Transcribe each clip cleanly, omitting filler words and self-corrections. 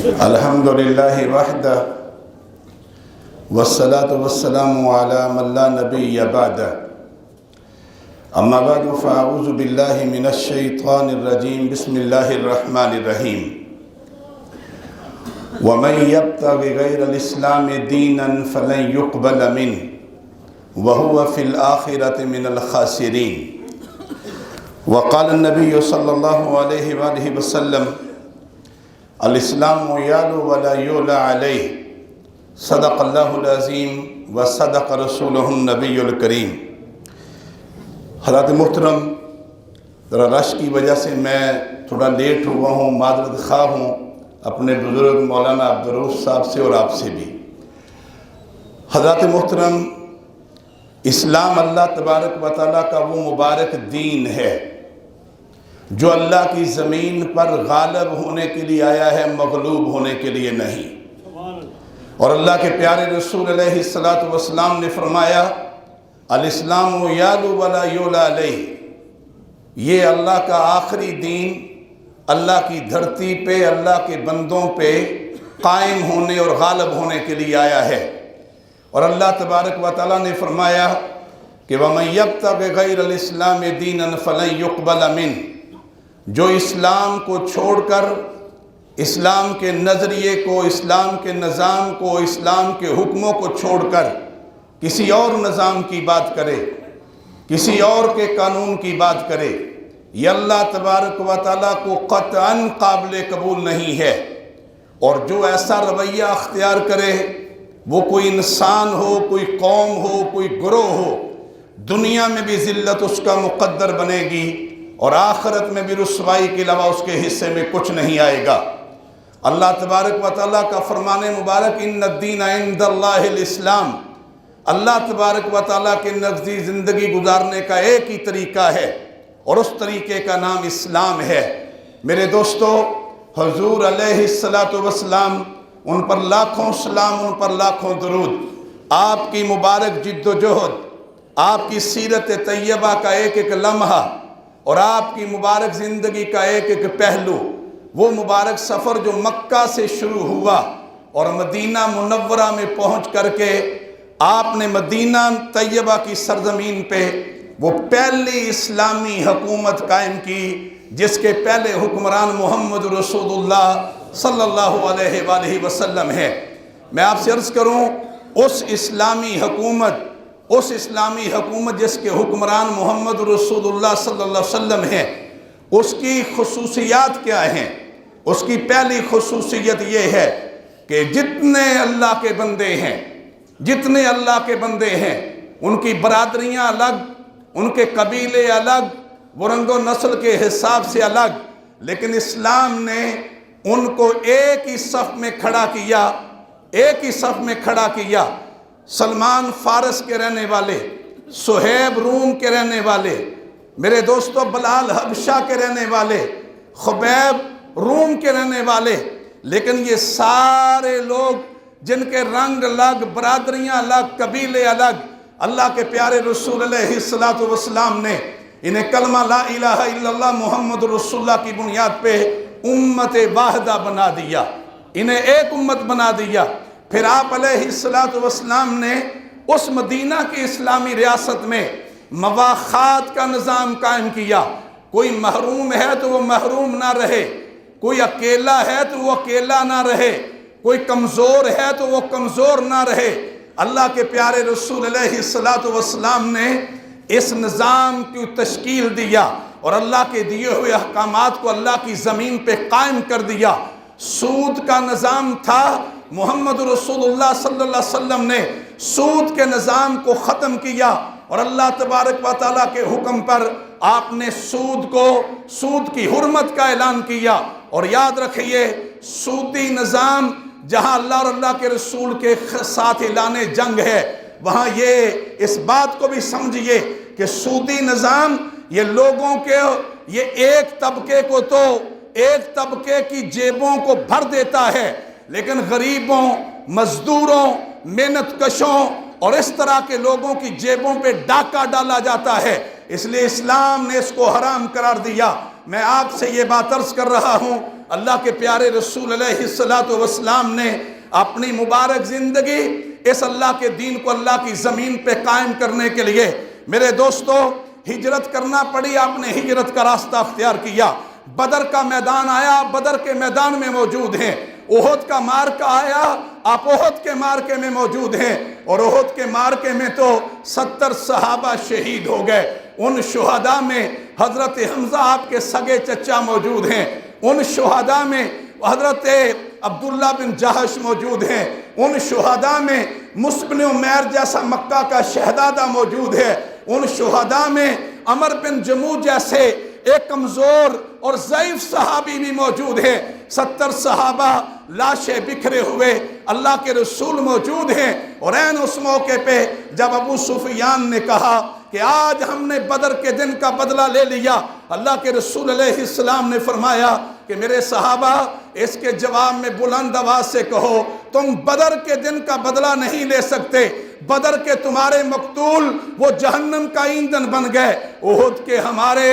الحمدللہ وحدہ والصلاة والسلام علی من لا نبی بعدہ اما بعد فاعوذ باللہ من الشیطان الرجیم بسم اللہ الرحمن الرحیم ومن یبتغ غیر الاسلام دینا فلن يقبل منه وهو في الآخرة من الخاسرين وقال النبي صلی اللہ علیہ وآلہ وسلم الاسلام یعلو ولا یعلی علیہ صدق اللہ العظیم و صدق رسولہ النبی الکریم۔ حضرات محترم، ذرا رش کی وجہ سے میں تھوڑا لیٹ ہوا ہوں، معذرت خواہ ہوں اپنے بزرگ مولانا عبدالرؤف صاحب سے اور آپ سے بھی۔ حضرات محترم، اسلام اللہ تبارک و تعالیٰ کا وہ مبارک دین ہے جو اللہ کی زمین پر غالب ہونے کے لیے آیا ہے، مغلوب ہونے کے لیے نہیں۔ اور اللہ کے پیارے رسول علیہ السلام نے فرمایا الاسلام یعلو ولا یعلی علیہ، یہ اللہ کا آخری دین اللہ کی دھرتی پہ اللہ کے بندوں پہ قائم ہونے اور غالب ہونے کے لیے آیا ہے۔ اور اللہ تبارک و تعالیٰ نے فرمایا کہ وَمَن يَبْتَغِ غَيْرَ الْإِسْلَامِ دِينًا فَلَن يُقْبَلَ مِنْهُ، جو اسلام کو چھوڑ کر اسلام کے نظریے کو، اسلام کے نظام کو، اسلام کے حکموں کو چھوڑ کر کسی اور نظام کی بات کرے، کسی اور کے قانون کی بات کرے، یہ اللہ تبارک و تعالیٰ کو قطعاً قابل قبول نہیں ہے۔ اور جو ایسا رویہ اختیار کرے، وہ کوئی انسان ہو، کوئی قوم ہو، کوئی گروہ ہو، دنیا میں بھی ذلت اس کا مقدر بنے گی اور آخرت میں بھی رسوائی کے علاوہ اس کے حصے میں کچھ نہیں آئے گا۔ اللہ تبارک و تعالیٰ کا فرمان مبارک ان الدین عند اللہ الاسلام، اللہ تبارک و تعالیٰ کے نزدیک زندگی گزارنے کا ایک ہی طریقہ ہے اور اس طریقے کا نام اسلام ہے۔ میرے دوستو، حضور علیہ السلام، ان پر لاکھوں سلام، ان پر لاکھوں درود۔ آپ کی مبارک جد و جہد، آپ کی سیرت طیبہ کا ایک ایک لمحہ اور آپ کی مبارک زندگی کا ایک ایک پہلو، وہ مبارک سفر جو مکہ سے شروع ہوا اور مدینہ منورہ میں پہنچ کر کے آپ نے مدینہ طیبہ کی سرزمین پہ وہ پہلی اسلامی حکومت قائم کی، جس کے پہلے حکمران محمد رسول اللہ صلی اللہ علیہ وآلہ وسلم ہے۔ میں آپ سے عرض کروں، اس اسلامی حکومت جس کے حکمران محمد رسول اللہ صلی اللہ علیہ وسلم ہیں، اس کی خصوصیات کیا ہیں؟ اس کی پہلی خصوصیت یہ ہے کہ جتنے اللہ کے بندے ہیں ان کی برادریاں الگ، ان کے قبیلے الگ، وہ رنگ و نسل کے حساب سے الگ، لیکن اسلام نے ان کو ایک ہی صف میں کھڑا کیا۔ سلمان فارس کے رہنے والے، سہیب روم کے رہنے والے، میرے دوستو بلال حبشہ کے رہنے والے، خبیب روم کے رہنے والے، لیکن یہ سارے لوگ جن کے رنگ الگ، برادریاں الگ، قبیلے الگ، اللہ کے پیارے رسول علیہ السلام نے انہیں کلمہ لا الہ الا اللہ محمد رسول اللہ کی بنیاد پہ امت واحدہ بنا دیا، انہیں ایک امت بنا دیا۔ پھر آپ علیہ السلام نے اس مدینہ کی اسلامی ریاست میں مواخات کا نظام قائم کیا۔ کوئی محروم ہے تو وہ محروم نہ رہے، کوئی اکیلا ہے تو وہ اکیلا نہ رہے، کوئی کمزور ہے تو وہ کمزور نہ رہے۔ اللہ کے پیارے رسول علیہ السلام نے اس نظام کی تشکیل دیا اور اللہ کے دیے ہوئے احکامات کو اللہ کی زمین پہ قائم کر دیا۔ سود کا نظام تھا، محمد رسول اللہ صلی اللہ علیہ وسلم نے سود کے نظام کو ختم کیا اور اللہ تبارک و تعالیٰ کے حکم پر آپ نے سود کی حرمت کا اعلان کیا۔ اور یاد رکھیے، سودی نظام جہاں اللہ اور اللہ کے رسول کے ساتھ اعلان جنگ ہے، وہاں یہ اس بات کو بھی سمجھیے کہ سودی نظام یہ لوگوں کے، یہ ایک طبقے کی جیبوں کو بھر دیتا ہے، لیکن غریبوں، مزدوروں، محنت کشوں اور اس طرح کے لوگوں کی جیبوں پہ ڈاکہ ڈالا جاتا ہے۔ اس لیے اسلام نے اس کو حرام قرار دیا۔ میں آپ سے یہ بات عرض کر رہا ہوں، اللہ کے پیارے رسول علیہ السلام نے اپنی مبارک زندگی اس اللہ کے دین کو اللہ کی زمین پہ قائم کرنے کے لیے میرے دوستو ہجرت کرنا پڑی. آپ نے ہجرت کا راستہ اختیار کیا. بدر کا میدان آیا، بدر کے میدان میں موجود ہیں. احد کا مارکہ آیا، آپ احد کے مارکے میں موجود ہیں. اور احد کے مارکے میں تو 70 صحابہ شہید ہو گئے. ان شہداء میں حضرت حمزہ آپ کے سگے چچا موجود ہیں. ان شہداء میں حضرت عبداللہ بن جہش موجود ہیں. ان شہداء میں مصعب بن عمیر جیسا مکہ کا شہزادہ موجود ہے. ان شہداء میں عمر بن جموح جیسے ایک کمزور اور ضعیف صحابی بھی موجود ہیں. 70 صحابہ لاشیں بکھرے ہوئے اللہ کے رسول موجود ہیں. اور این اس موقع پہ جب ابو سفیان نے کہا کہ آج ہم نے بدر کے دن کا بدلہ لے لیا، اللہ کے رسول علیہ السلام نے فرمایا کہ میرے صحابہ اس کے جواب میں بلند آواز سے کہو تم بدر کے دن کا بدلہ نہیں لے سکتے. بدر کے تمہارے مقتول وہ جہنم کا ایندھن بن گئے. احد کے ہمارے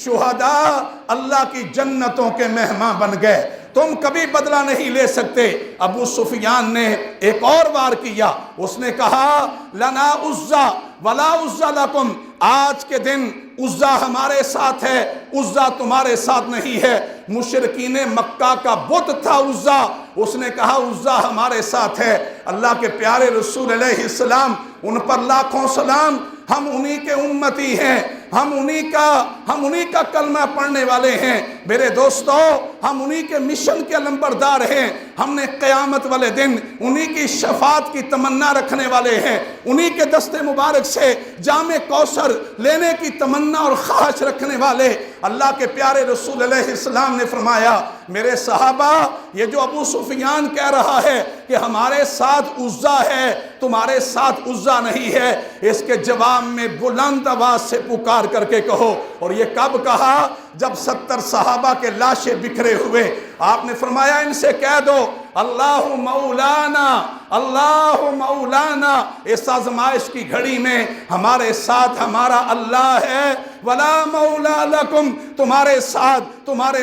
شہداء اللہ کی جنتوں کے مہمان بن گئے. تم کبھی بدلہ نہیں لے سکتے. ابو سفیان نے ایک اور وار کیا. اس نے کہا لنا عزا ولا عزا لکم، آج کے دن عزا ہمارے ساتھ ہے، عزا تمہارے ساتھ نہیں ہے. مشرکین مکہ کا بت تھا عزا. اس نے کہا عزا ہمارے ساتھ ہے. اللہ کے پیارے رسول علیہ السلام ان پر لاکھوں سلام، ہم انہی کے امتی ہیں، ہم انہی کا کلمہ پڑھنے والے ہیں. میرے دوستو ہم انہی کے مشن کے علمبردار ہیں. ہم نے قیامت والے دن انہی کی شفاعت کی تمنا رکھنے والے ہیں. انہی کے دست مبارک سے جام کوثر لینے کی تمنا اور خواہش رکھنے والے. اللہ کے پیارے رسول علیہ السلام نے فرمایا میرے صحابہ یہ جو ابو سفیان کہہ رہا ہے کہ ہمارے ساتھ عزا ہے تمہارے ساتھ عزا نہیں ہے، اس کے جواب میں بلند آواز سے پکار کر کے کہو. اور یہ کب کہا؟ جب 70 صحابہ کے لاشیں بکھرے ہوئے. آپ نے فرمایا ان سے کہہ دو اللہ مولانا اللہ مولانا. اس آزمائش کی گھڑی میں ہمارے ساتھ ہمارا اللہ ہے. ولا مولا لکم، تمہارے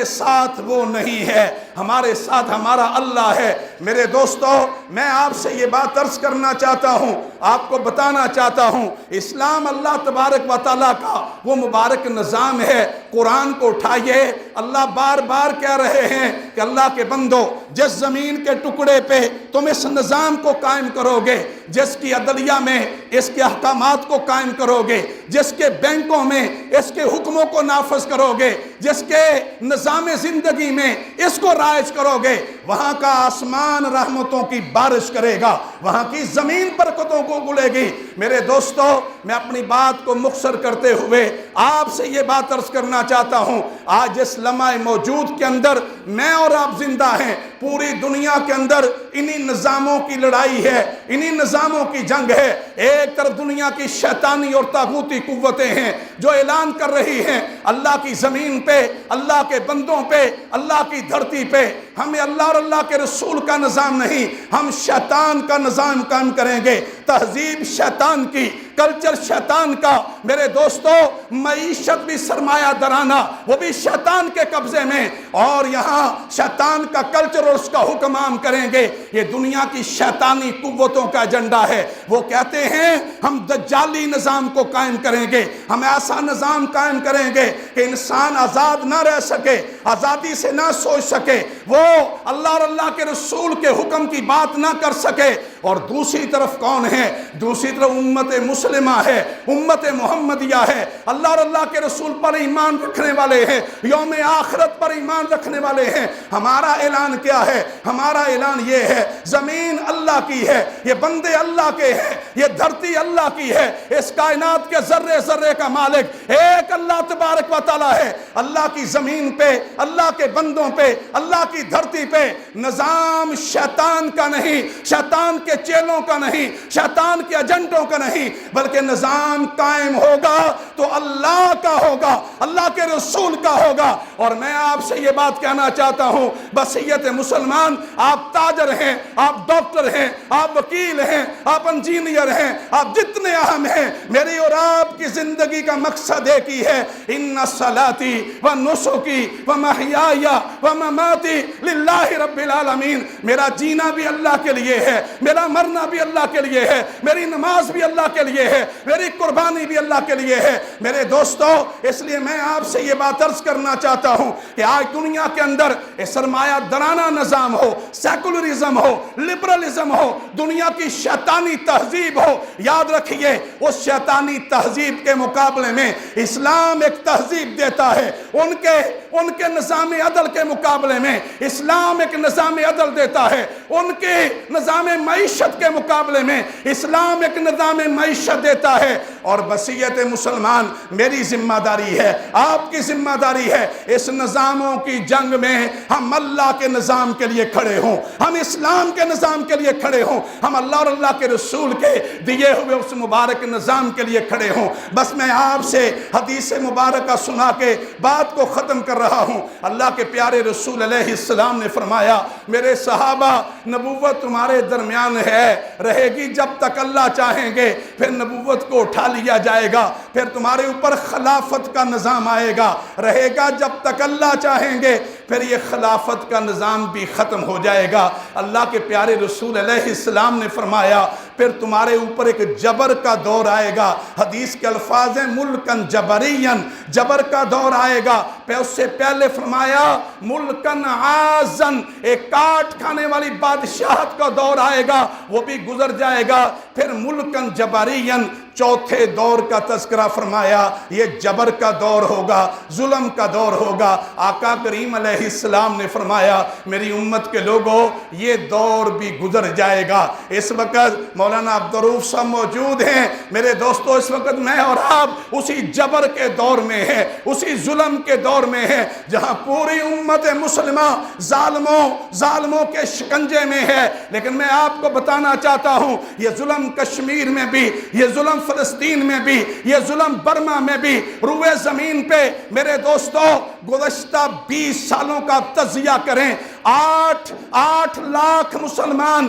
ساتھ وہ نہیں ہے، ہمارے ساتھ ہمارا اللہ ہے. میرے دوستو میں آپ سے یہ بات عرض کرنا چاہتا ہوں، آپ کو بتانا چاہتا ہوں، اسلام اللہ تبارک و تعالیٰ کا وہ مبارک نظام ہے. قرآن کو اٹھائیے، اللہ بار بار کہہ رہے ہیں کہ اللہ کے بندو جس زمین کے ٹکڑے پہ تم اس نظام کو قائم کرو گے، جس کی عدلیہ میں اس کے احکامات کو قائم کرو گے، جس کے بینکوں میں اس کے حکموں کو نافذ کرو گے، جس کے نظام زندگی میں اس کو رائج کرو گے، وہاں کا آسمان رحمتوں کی بارش کرے گا، وہاں کی زمین برکتوں کو گلے گی. میرے دوستو میں اپنی بات کو مختصر کرتے ہوئے آپ سے یہ بات عرض کرنا چاہتا ہوں، آج اس لمحہ موجود کے اندر میں اور آپ زندہ ہیں. پوری دنیا کے اندر انہی نظاموں کی لڑائی ہے، انہی نظاموں کی جنگ ہے. ایک طرف دنیا کی شیطانی اور طاغوتی قوتیں ہیں جو اعلان کر رہی ہیں اللہ کی زمین پہ، اللہ کے بندوں پہ، اللہ کی دھرتی پہ ہمیں اللہ اور اللہ کے رسول کا نظام نہیں، ہم شیطان کا نظام قائم کریں گے. تہذیب شیطان کی، کلچر شیطان کا. میرے دوستو معیشت بھی سرمایہ درانہ وہ بھی شیطان کے قبضے میں، اور یہاں شیطان کا کلچر اور اس کا حکم عام کریں گے. یہ دنیا کی شیطانی قوتوں کا ایجنڈا ہے. وہ کہتے ہیں ہم دجالی نظام کو قائم کریں گے، ہم ایسا نظام قائم کریں گے کہ انسان آزاد نہ رہ سکے، آزادی سے نہ سوچ سکے، وہ اللہ اور اللہ کے رسول کے حکم کی بات نہ کر سکے. اور دوسری طرف کون ہے؟ دوسری طرف امت مسلمہ ہے، امت محمدیہ ہے، اللہ اور اللہ کے رسول پر ایمان رکھنے والے ہیں، یوم آخرت پر ایمان رکھنے والے ہیں. ہمارا اعلان کیا ہے؟ ہمارا اعلان یہ ہے زمین اللہ کی ہے، یہ بندے اللہ کے ہیں، یہ دھرتی اللہ کی ہے، اس کائنات کے ذرے ذرے کا مالک ایک اللہ تبارک و تعالی ہے. اللہ کی زمین پہ، اللہ کے بندوں پہ، اللہ کی دھرتی پہ نظام شیطان کا نہیں، شیطان کے کے چیلوں کا نہیں، شیطان کے ایجنٹوں کا نہیں، بلکہ نظام قائم ہوگا تو اللہ کا ہوگا، اللہ کے رسول کا ہوگا۔ اور میں آپ سے یہ بات کہنا چاہتا ہوں، بصیت مسلمان، آپ تاجر ہیں، آپ ڈاکٹر ہیں، آپ وکیل ہیں، آپ انجینئر ہیں، آپ جتنے اہم ہیں، میری اور آپ کی زندگی کا مقصد ایک ہی ہے، ان صلاتی و نسکی و محیای و مماتی للہ رب العالمین۔ میرا جینا بھی اللہ کے لیے ہے، میرا مرنا بھی اللہ کے لیے ہے، میری نماز بھی اللہ کے لیے ہے، میری قربانی بھی اللہ کے لیے ہے۔ میرے دوستو، اس لیے میں آپ سے یہ بات عرض کرنا چاہتا ہوں کہ آج دنیا کے اندر سرمایہ درانہ نظام ہو، سیکولرزم ہو، لبرلزم ہو، دنیا کی شیطانی تہذیب ہو، یاد رکھیے اس شیطانی تہذیب کے مقابلے میں اسلام ایک تہذیب دیتا ہے۔ ان کے نظام عدل کے مقابلے میں اسلام ایک نظام عدل دیتا ہے، ان کے نظام معیشت کے مقابلے میں اسلام ایک نظام معیشت دیتا ہے۔ اور بصیت مسلمان میری ذمہ داری ہے، آپ کی ذمہ داری ہے، اس نظاموں کی جنگ میں ہم اللہ کے نظام کے لیے کھڑے ہوں، ہم اسلام کے نظام کے لیے کھڑے ہوں، ہم اللہ اور اللہ کے رسول کے دیے ہوئے اس مبارک نظام کے لیے کھڑے ہوں۔ بس میں آپ سے حدیث مبارکہ سنا کے بات کو ختم کر رہا ہوں۔ اللہ کے پیارے رسول علیہ السلام نے فرمایا، میرے صحابہ، نبوت تمہارے درمیان ہے، رہے گی جب تک اللہ چاہیں گے، پھر نبوت کو اٹھا لیا جائے گا، پھر تمہارے اوپر خلافت کا نظام آئے گا، رہے گا جب تک اللہ چاہیں گے، پھر یہ خلافت کا نظام بھی ختم ہو جائے گا۔ اللہ کے پیارے رسول علیہ السلام نے فرمایا، پھر تمہارے اوپر ایک جبر کا دور آئے گا۔ حدیث کے الفاظ ہیں ملکن جبرین، جبر کا دور آئے گا۔ پھر اس سے پہلے فرمایا ملکن عازن، ایک کاٹ کھانے والی بادشاہت کا دور آئے گا، وہ بھی گزر جائے گا۔ پھر ملکن جبرین، چوتھے دور کا تذکرہ فرمایا، یہ جبر کا دور ہوگا، ظلم کا دور ہوگا۔ آقا کریم علیہ السلام نے فرمایا، میری امت کے لوگوں، یہ دور بھی گزر جائے گا۔ اس وقت مولانا عبدالرؤف صاحب موجود ہیں۔ میرے دوستو، اس وقت میں اور آپ اسی جبر کے دور میں ہیں، اسی ظلم کے دور میں ہیں، جہاں پوری امت مسلمہ ظالموں کے شکنجے میں ہے۔ لیکن میں آپ کو بتانا چاہتا ہوں، یہ ظلم کشمیر میں بھی، یہ ظلم فلسطین میں بھی، یہ ظلم برما میں بھی، روئے زمین پہ میرے دوستو گزشتہ 20 سالوں کا تجزیہ کریں، 8 لاکھ مسلمان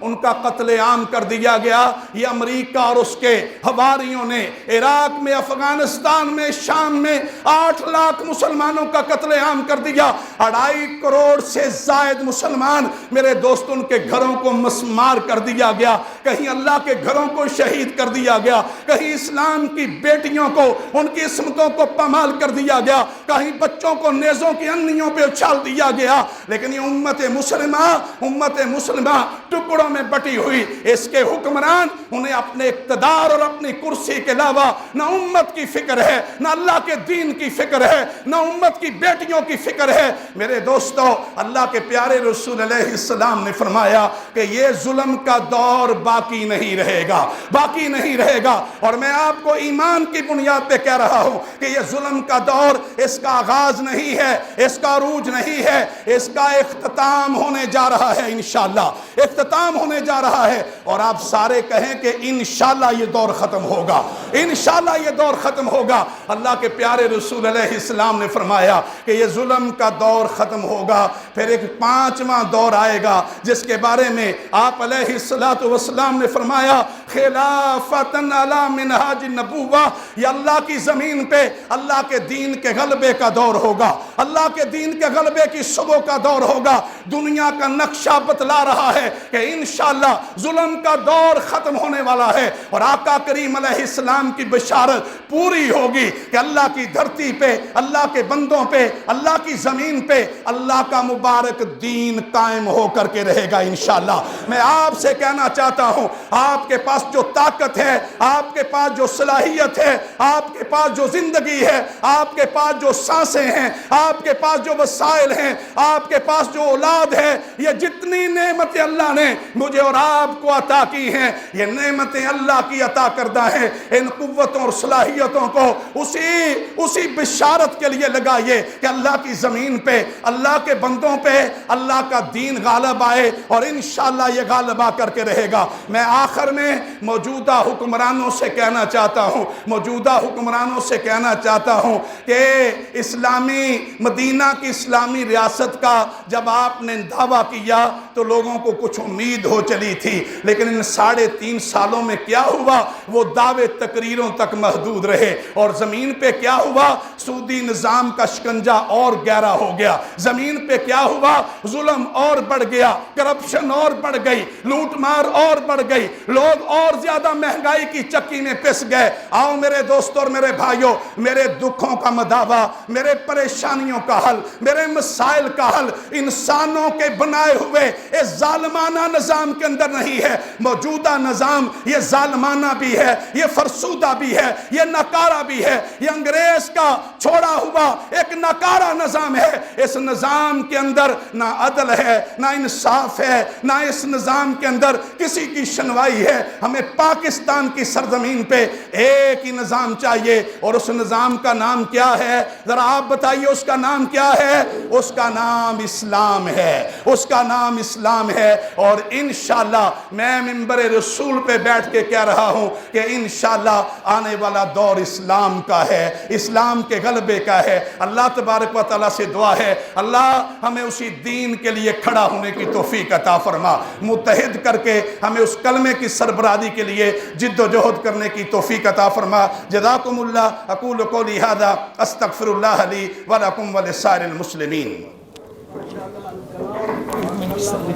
ان کا قتل عام کر دیا گیا۔ یہ امریکہ اور اس کے حواریوں نے عراق میں، افغانستان میں، شام میں 8 لاکھ مسلمانوں کا قتل عام کر دیا۔ 2.5 کروڑ سے زائد مسلمان میرے دوست ان کے گھروں کو مسمار کر دیا گیا، کہیں اللہ کے گھروں کو شہید کر دیا گیا، کہیں اسلام کی بیٹیوں کو، ان کی عصمتوں کو پامال کر دیا گیا، کہیں بچوں کو نیزوں کی انیوں پہ اچھال دیا گیا۔ لیکن یہ امت مسلمہ ٹکڑوں میں بٹی ہوئی، اس کے حکمران انہیں اپنے اقتدار اور اپنی کرسی کے علاوہ نہ امت کی فکر ہے، نہ اللہ کے دین کی فکر ہے، نہ امت کی بیٹیوں کی فکر ہے۔ میرے دوستو، اللہ کے پیارے رسول علیہ السلام نے فرمایا کہ یہ ظلم کا دور باقی نہیں رہے گا۔ اور میں آپ کو ایمان کی بنیاد پہ کہہ رہا ہوں کہ یہ ظلم کا دور اس کا آغاز نہیں ہے، اس کا عروج نہیں ہے، اس کا اختتام ہونے جا رہا ہے، انشاءاللہ اختتام ہونے جا رہا ہے۔ اور آپ سارے کہیں کہ انشاءاللہ یہ دور ختم ہوگا، انشاءاللہ یہ دور ختم ہوگا۔ اللہ کے پیارے رسول علیہ السلام نے فرمایا کہ یہ ظلم کا دور ختم ہوگا، پھر ایک 5واں دور آئے گا جس کے بارے میں آپ علیہ السلام نے فرمایا خلافتن علی منہاج النبوہ، یہ اللہ کی زمین پہ اللہ کے دین کے غلبے کا دور ہوگا، اللہ کے دین کے غلبے کی صبح کا دور ہوگا۔ دنیا کا نقشہ بتلا رہا ہے کہ انشاءاللہ ظلم کا دور ختم ہونے والا ہے، اور آقا کریم علیہ السلام کی بشارت پوری ہوگی کہ اللہ کی دھرتی پہ، اللہ کے بندوں پہ، اللہ کی زمین پہ اللہ کا مبارک دین قائم ہو کر کے رہے گا انشاءاللہ۔ میں آپ سے کہنا چاہتا ہوں، آپ کے پاس جو طاقت ہے، آپ کے پاس جو صلاحیت ہے، آپ کے پاس جو زندگی ہے، آپ کے پاس جو سانسیں ہیں، آپ کے پاس جو وسائل ہیں، آپ کے پاس جو اولاد ہے، یہ جتنی نعمتیں اللہ نے مجھے اور آپ کو عطا کی ہیں، یہ نعمتیں اللہ کی عطا کردہ ہیں۔ ان قوتوں اور صلاحیتوں کو اسی بشارت کے لیے لگائیے کہ اللہ کی زمین پہ، اللہ کے بندوں پہ اللہ کا دین غالب آئے، اور انشاءاللہ یہ غالب آ کر کے رہے گا۔ میں آخر میں موجودہ حکمرانوں سے کہنا چاہتا ہوں کہ اسلامی مدینہ کی اسلامی ریاست کا جب آپ نے دعویٰ کیا تو لوگوں کو کچھ امید ہو چلی تھی، لیکن ان 3.5 سالوں میں کیا ہوا؟ وہ دعوے تقریروں تک محدود رہے، اور زمین پہ کیا ہوا؟ سودی نظام کا شکنجہ اور گہرا ہو گیا۔ زمین پہ کیا ہوا؟ ظلم اور بڑھ گیا، کرپشن اور بڑھ گئی، لوٹ مار اور بڑھ گئی، لوگ اور زیادہ مہنگائی کی چکی میں پس گئے۔ آؤ میرے دوستوں اور میرے بھائیوں، میرے دکھوں کا مداوا، میرے پریشانیوں کا حل، میرے مسائل کا حل انسانوں کے بنائے ہوئے اس ظالمانہ نظام کے اندر نہیں ہے۔ موجودہ نظام یہ ظالمانہ بھی ہے، یہ فرسودہ بھی ہے، یہ ناکارہ بھی ہے، یہ انگریز کا چھوڑا ہوا ایک ناکارہ نظام ہے۔ اس نظام کے اندر نہ عدل ہے، نہ انصاف ہے، نہ اس نظام کے اندر کسی کی شنوائی ہے۔ ہمیں پاکستان کی سرزمین پہ ایک ہی نظام چاہیے، اور اس نظام کا نام کیا ہے؟ ذرا آپ بتائیے، اس کا نام کیا ہے؟ اس کا نام اسلام ہے، اس کا نام اسلام ہے۔ اور انشاءاللہ میں منبر رسول پہ بیٹھ کے کہہ رہا ہوں کہ انشاءاللہ آنے والا دور اسلام کا ہے، اسلام کے غلبے کا ہے۔ اللہ تبارک و تعالیٰ سے دعا ہے اللہ ہمیں اسی دین کے لیے کھڑا ہونے کی توفیق عطا فرما، متحد کر کے ہمیں اس کلمے کی سربراہی کے لیے جد و جہد کرنے کی توفیق عطا فرما۔ جزاکم اللہ، اقول قولی ھذا استغفر اللہ لی ولکم ولسائر المسلمین۔